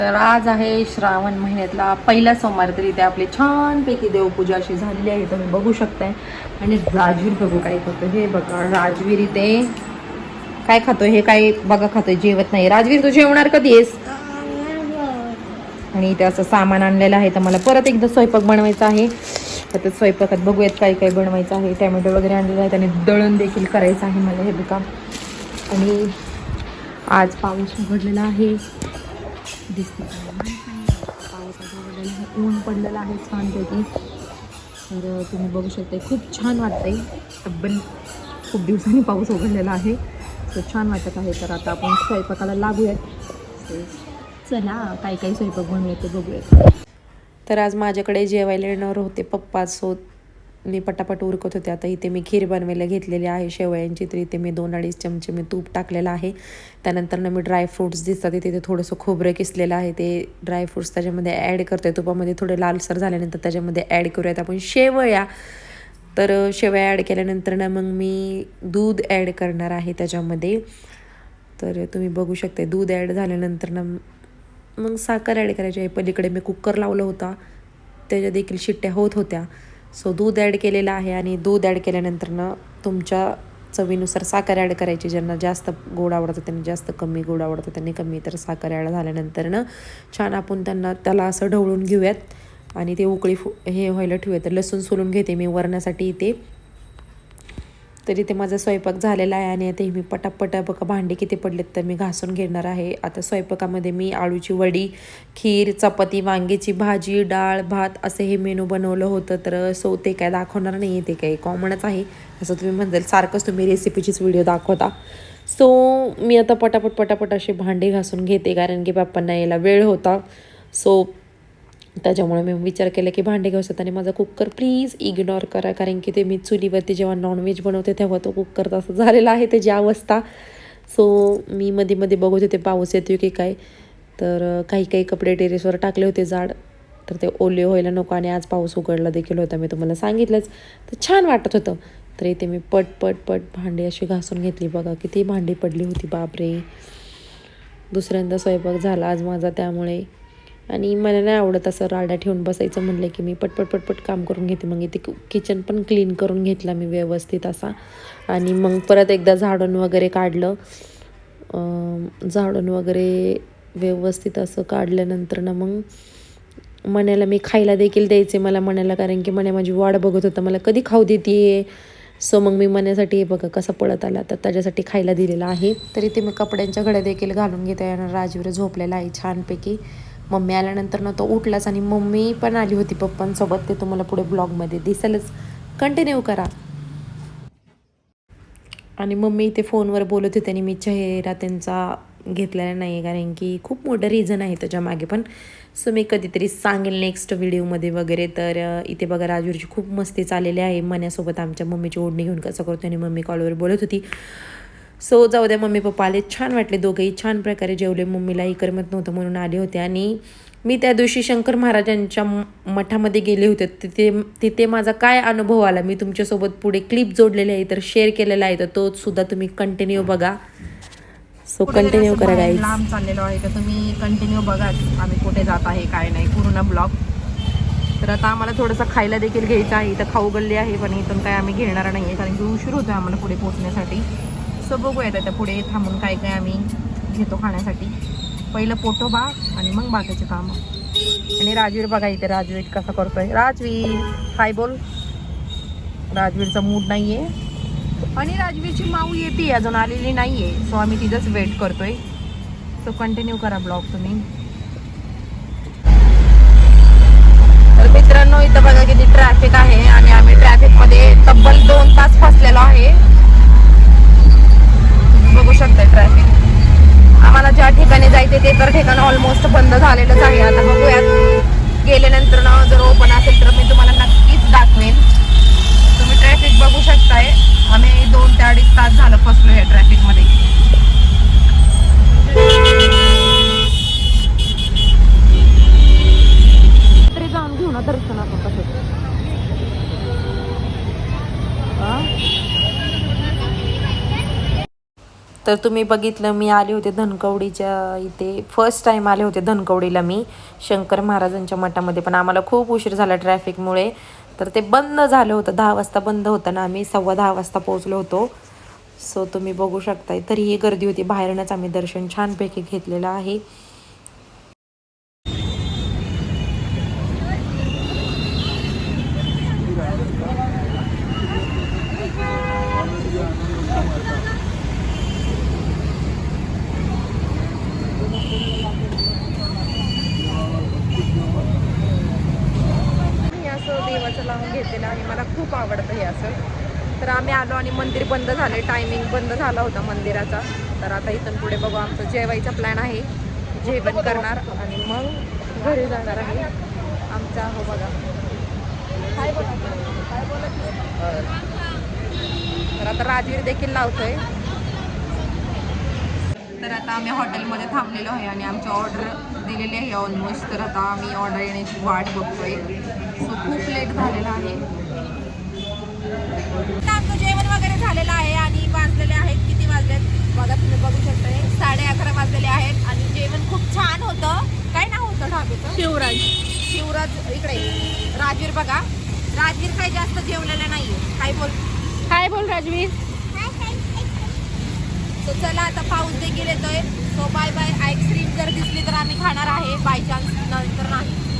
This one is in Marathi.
तर आज आहे श्रावण महिन्यातला पहिला सोमवार, तरी ते आपली छानपैकी देवपूजा अशी झालेली आहे, तुम्ही बघू शकताय. आणि राजवीर बघू काय करतो. हे बघा राजवीर इथे काय खातोय, हे काय बघा खातोय, जेवत नाही. राजवीर तू जेवणार कधी आहेस? आणि इथे असं सामान आणलेलं आहे, तर मला परत एकदा स्वयंपाक बनवायचा आहे. तर स्वयंपाकात बघूयात काय काय बनवायचं आहे. टॅमॅटो वगैरे आणलेलं आहे आणि दळण देखील करायचं आहे मला, हे बघा. आणि आज पाऊस उघडलेला आहे, दिसते पाऊस उघडलेला आहे, ऊन पडलेलं आहे छानपैकी. तर तुम्ही बघू शकता खूप छान वाटतंय. तब्बल खूप दिवसांनी पाऊस उघडलेला आहे, तर छान वाटत आहे. तर आता आपण स्वयंपाकाला लागूयात. चला काय काय स्वयंपाक बनवूयात ते बघूयात. तर आज माझ्याकडे जेवायला येणार होते पप्पा, सो मी पटापट उरकत होते. आता इथे मी खीर बनवायला घेतलेली आहे शेवयांची, तर इथे मी 2-2.5 चमचे मी तूप टाकलेलं आहे. त्यानंतर मी ड्रायफ्रूट्स दिसतात तिथे थोडंसं खोबरं किसलेलं आहे, ते ड्रायफ्रूट्स त्याच्यामध्ये ॲड करतोय. तुपामध्ये थोडे लालसर झाल्यानंतर त्याच्यामध्ये ॲड करूयात आपण शेवया. तर शेवया ॲड केल्यानंतर मग मी दूध ॲड करणार आहे त्याच्यामध्ये. तर तुम्ही बघू शकता दूध ॲड झाल्यानंतर मग साखर ॲड करायची आहे. पलीकडे मी कुकर लावलं होता, त्याच्या देखील शिट्ट्या होत होत्या. सो दूध ॲड केलेलं आहे आणि दूध ॲड केल्यानंतर तुमच्या चवीनुसार साखर ॲड करायची. ज्यांना जास्त गोड आवडतं त्यांनी जास्त, कमी गोड आवडतं त्यांनी कमी. तर साखर ॲड झाल्यानंतर छान आपण त्याला असं ढवळून घेऊयात आणि ते उकळी हे व्हायला ठेवूयात. तर लसूण सोलून घेते मी वरणासाठी इथे. तर इथे माझा स्वयंपाक झालेला आहे आणि आता मी पटापट बघा भांडे किती पडलेत तर मी घासून घेणार आहे. आता स्वयंपाकामध्ये मी आळूची वडी, खीर, चपाती, वांग्याची भाजी, डाळ, भात असे हे मेनू बनवलं होतं. तर सो ते काय दाखवणार नाही, ते काही कॉमनच आहे. असं तुम्ही म्हणताल सारखंच तुम्ही रेसिपीचीच व्हिडिओ दाखवता. सो मी आता पटापट असे भांडे घासून घेते, कारण की बाप्पांना यायला वेळ होता. सो त्याच्यामुळे मी विचार केला की भांडे घासत आणि माझा कुकर प्लीज इग्नोर करा, कारण की ते मी चुलीवरती जेव्हा नॉनव्हेज बनवते तेव्हा तो कुकर तसं झालेला आहे त्याची अवस्था. सो मी मध्ये बघत होते पाऊस येतो की काय, तर काही कपडे टेरेसवर टाकले होते जाड, तर ते ओले व्हायला नको. आणि आज पाऊस उघडला देखील होता, मी तुम्हाला सांगितलंच. तर छान वाटत होतं. तर इथे मी पट भांडी अशी घासून घेतली. बघा किती भांडी पडली होती, बापरे. दुसऱ्यांदा स्वयंपाक झाला आज माझा त्यामुळे. आणि मला नाही आवडत असं राडा ठेवून बसायचं. म्हणलं की मी पटपट काम करून घेते. मग इथे किचन पण क्लीन करून घेतला मी व्यवस्थित असा. आणि मग परत एकदा झाडून वगैरे काढलं. झाडून वगैरे व्यवस्थित असं काढल्यानंतर मग मण्याला मी खायला देखील द्यायचे मला मण्याला, कारण की मण्या माझी वाट बघत होता मला कधी खाऊ देते. सो मग मी मण्यासाठी हे बघा कसा पळत आला, तर त्याच्यासाठी खायला दिलेला आहे. तरी ते मी कपड्यांच्या घड्या देखील घालून घेते. आणि राजवीर झोपलेला आहे छानपैकी. मम्मी आल्यानंतर तो उठलाच आणि मम्मी पण आली होती पप्पांसोबत. ते तुम्हाला पुढे ब्लॉगमध्ये दिसेलच, कंटिन्यू करा. आणि मम्मी इथे फोनवर बोलत होते आणि मी चेहरा त्यांचा घेतलेला नाही, कारण की खूप मोठं रिझन आहे त्याच्या मागे पण. सो मी कधीतरी सांगेल नेक्स्ट व्हिडिओमध्ये वगैरे. तर इथे बघा राजवीरची खूप मस्ती चाललेली आहे मण्यासोबत. आमच्या मम्मीची ओढणी घेऊन कसं करतो आणि मम्मी कॉलवर बोलत होती. सो जाऊ द्या, मम्मी पप्पा आले, छान वाटले, दोघेही छान प्रकारे जेवले. मम्मीलाही करमत नव्हतं म्हणून आले होते. आणि मी त्या दिवशी शंकर महाराजांच्या मठामध्ये गेले होते, तिथे माझा काय अनुभव आला मी तुमच्यासोबत पुढे क्लिप जोडलेले आहे, तर शेअर केलेला आहे, तर तो सुद्धा तुम्ही कंटिन्यू बघा. सो कंटिन्यू करा गाईज. लांब चाललेलो आहे, तर तुम्ही कंटिन्यू बघा आम्ही कुठे जात आहे काय नाही पूर्ण ब्लॉग. तर आता आम्हाला थोडंसं खायला देखील घ्यायचं आहे. इथं खाऊ गल्ली आहे, पण इथून काय आम्ही घेणार नाही आहे, कारण की उशीर होतो आम्हाला पुढे पोहोचण्यासाठी. सो बघूयात आता पुढे थांबून काय आम्ही घेतो खाण्यासाठी. पहिलं पोटोबा आणि मग बाकीचे कामं. आणि राजवीर बघा इथे राजवीर कसा करतोय. राजवीर हाय बोल. राजवीरचा मूड नाही आहे. आणि राजवीरची माऊ येते अजून आलेली नाही आहे, सो आम्ही तिथंच वेट करतोय. सो कंटिन्यू करा ब्लॉग तुम्ही. तर मित्रांनो इथं बघा किती ट्रॅफिक आहे आणि आम्ही ट्रॅफिकमध्ये तब्बल 2 तास फसलेलो आहे. बघू शकता ट्रॅफिक. आम्हाला ज्या ठिकाणी जायचे ते तर ठिकाण ऑलमोस्ट बंद झालेलंच आहे. आता बघूयात गेल्यानंतर जर ओपन असेल तर मी तुम्हाला नक्कीच दाखवेन. तुम्ही ट्रॅफिक बघू शकताय. आम्ही 2 ते 2.5 तास झालं फसलो या ट्रॅफिकमध्ये. तरी जाऊन घेऊ ना दर्शनातून कसं. तर तुम्ही बघितलं मी आले होते धनकवडीच्या इथे, फर्स्ट टाईम आले होते धनकवडीला मी शंकर महाराजांच्या मठामध्ये. पण आम्हाला खूप उशीर झाला ट्रॅफिकमुळे, तर ते बंद झालं होतं. 10 वाजता बंद होतं ना, आम्ही 10:15 वाजता पोहोचलो होतो. सो तुम्ही बघू शकताय, तरीही गर्दी होती. बाहेरूनच आम्ही दर्शन छानपैकी घेतलेलं आहे. देवाचं लावून घेतलेलं आणि मला खूप आवडतं हे असं. तर आम्ही आलो आणि मंदिर बंद झाले, टायमिंग बंद झाला होता मंदिराचा. तर आता इथून पुढे बघू, आमचं जेवायचा प्लॅन आहे, जेवण करणार आणि मग घरी जाणार आहे आमचा. हो बघा काय बघा काय बोलत. तर आता राजवीर देखील लावतोय. तर आता आम्ही हॉटेलमध्ये थांबलेलो आहे आणि आमची ऑर्डर दिलेली आहे ऑलमोस्ट. तर आता आम्ही ऑर्डर येण्याची वाट बघतोय. सो खूप लेट झालेला आहे. आमचं जेवण वगैरे झालेलं आहे आणि वाजलेले आहेत, किती वाजलेत बघा तुम्ही बघू शकताय, 11:30 वाजलेले आहेत. आणि जेवण खूप छान होतं. काय नाव होतं ढाब्याचं? शिवराज. शिवराज. इकडे राजवीर बघा, राजवीर काही जास्त जेवलेलं नाहीये. काय बोल राजवीर. तो चला आता पाऊस देखील येतोय. So bye bye. आईस्क्रीम जर दिसली तर आम्ही खाणार आहे, बाय चान्स नंतर नाही.